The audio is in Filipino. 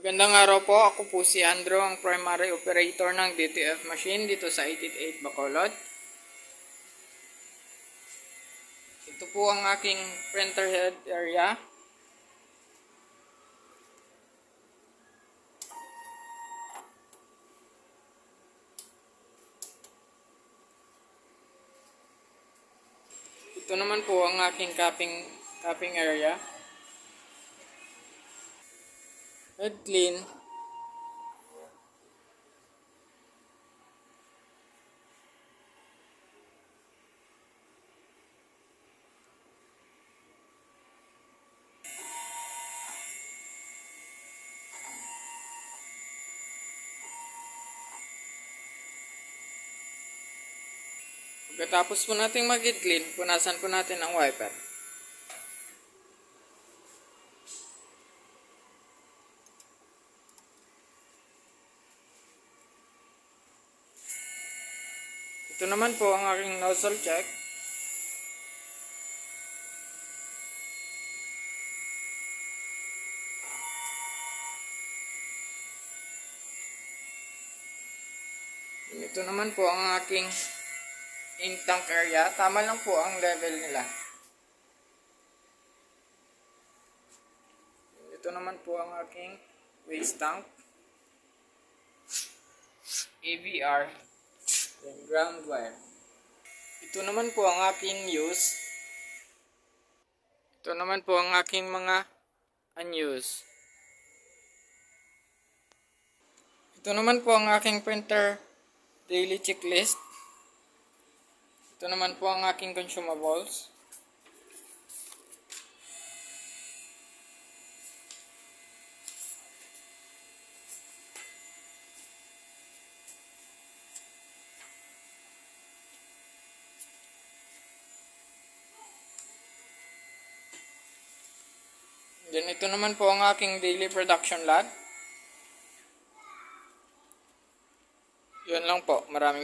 Magandang araw po, ako po si Andrew, ang primary operator ng DTF machine dito sa 888 Bacolod. Ito po ang aking printer head area. Ito naman po ang aking copying area. Head clean. Pagkatapos po natin mag-head clean, punasan po natin ang wiper. Ito naman po ang aking nozzle check. Ito naman po ang aking ink tank area. Tama lang po ang level nila. Ito naman po ang aking waste tank. AVR. Then ground wire. Ito naman po ang aking use. Ito naman po ang aking mga unused. Ito naman po ang aking printer daily checklist. Ito naman po ang aking consumables. Then ito naman po ang aking daily production lot. Yun lang po. Maraming